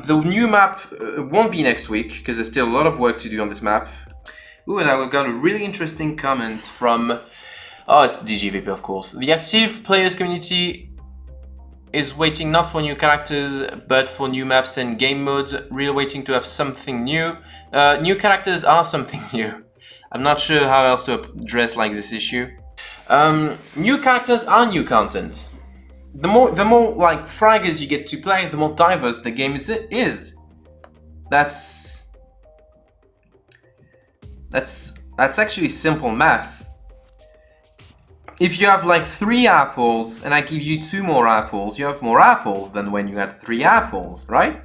The new map won't be next week because there's still a lot of work to do on this map. Ooh, and I got a really interesting comment from... Oh, it's DGVP, of course. The active players community is waiting not for new characters, but for new maps and game modes. Really waiting to have something new. New characters are something new. I'm not sure how else to address like this issue. New characters are new content. The more like fraggers you get to play, the more diverse the game is. That's actually simple math. If you have like 3 apples and I give you 2 more apples, you have more apples than when you had 3 apples, right?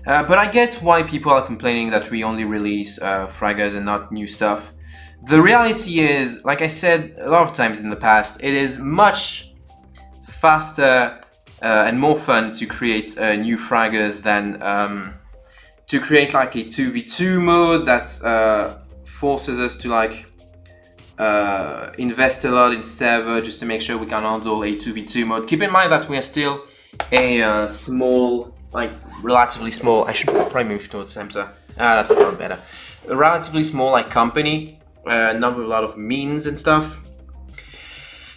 But I get why people are complaining that we only release fraggers and not new stuff. The reality is, like I said a lot of times in the past, it is much faster and more fun to create new fraggers than to create like a 2v2 mode that forces us to like invest a lot in server just to make sure we can handle a 2v2 mode. Keep in mind that we are still a small, like relatively small, I should probably move towards the center. That's not better. A relatively small like company, not with a lot of means and stuff.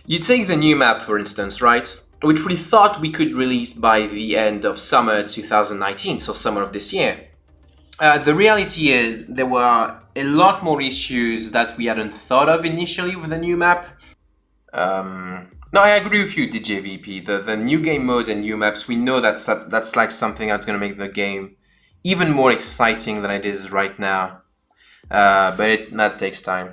You take the new map for instance, right? Which we thought we could release by the end of summer 2019, so summer of this year. The reality is there were a lot more issues that we hadn't thought of initially with the new map. No, I agree with you, DJVP. The new game modes and new maps, we know that's like something that's going to make the game even more exciting than it is right now. But that takes time.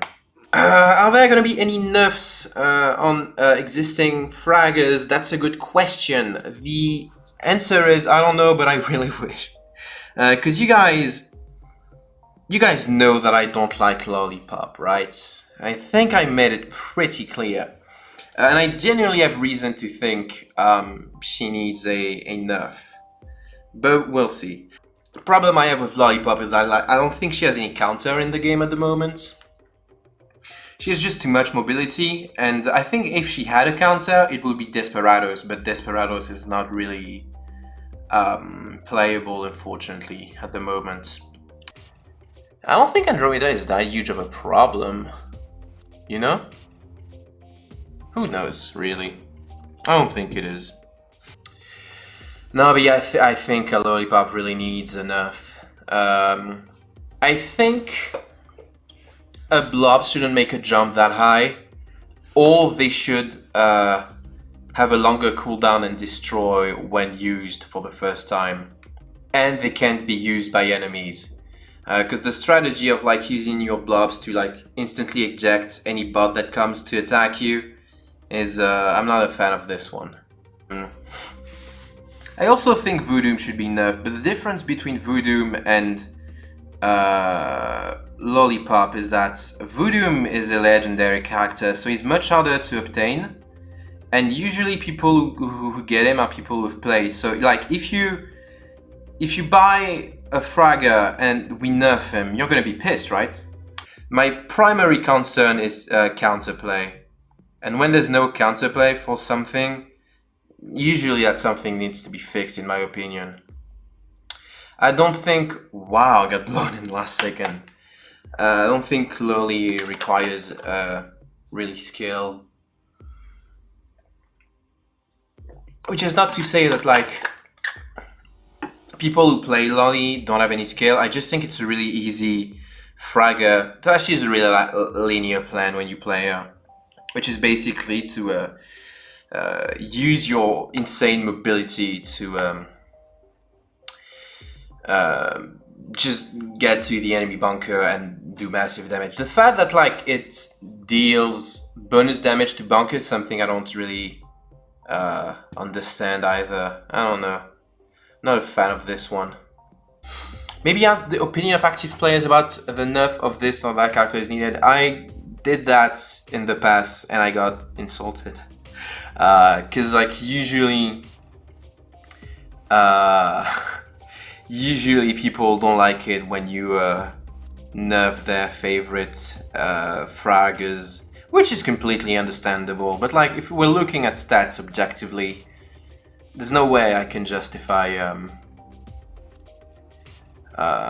Are there going to be any nerfs on existing fraggers? That's a good question. The answer is I don't know, but I really wish. Because you guys know that I don't like Lollipop, right? I think I made it pretty clear. And I genuinely have reason to think she needs a nerf. But we'll see. The problem I have with Lollipop is that I don't think she has any counter in the game at the moment. She has just too much mobility, and I think if she had a counter, it would be Desperados, but Desperados is not really playable, unfortunately, at the moment. I don't think Andromeda is that huge of a problem, you know? Who knows, really? I don't think it is. No, but yeah, I think a Lollipop really needs a nerf. I think a blob shouldn't make a jump that high, or they should have a longer cooldown and destroy when used for the first time. And they can't be used by enemies. Because the strategy of like using your blobs to like instantly eject any bot that comes to attack you is, I'm not a fan of this one. I also think Voodoo should be nerfed, but the difference between Voodoo and Lollipop is that Voodoo is a legendary character, so he's much harder to obtain, and usually people who get him are people with play. So like if you buy a fragger and we nerf him, you're gonna be pissed, right? My primary concern is counterplay, and when there's no counterplay for something, usually that something needs to be fixed, in my opinion. I don't think... Wow, I got blown in the last second. I don't think Loli requires really skill. Which is not to say that like people who play Loli don't have any skill. I just think it's a really easy fragger. That is a really linear plan when you play her, which is basically to use your insane mobility to just get to the enemy bunker and do massive damage. The fact that like it deals bonus damage to bunker is something I don't really understand either. I don't know. Not a fan of this one. Maybe ask the opinion of active players about the nerf of this or that character is needed. I did that in the past and I got insulted. Cause like usually usually people don't like it when you nerf their favorite fraggers, which is completely understandable. But like if we're looking at stats objectively, there's no way I can justify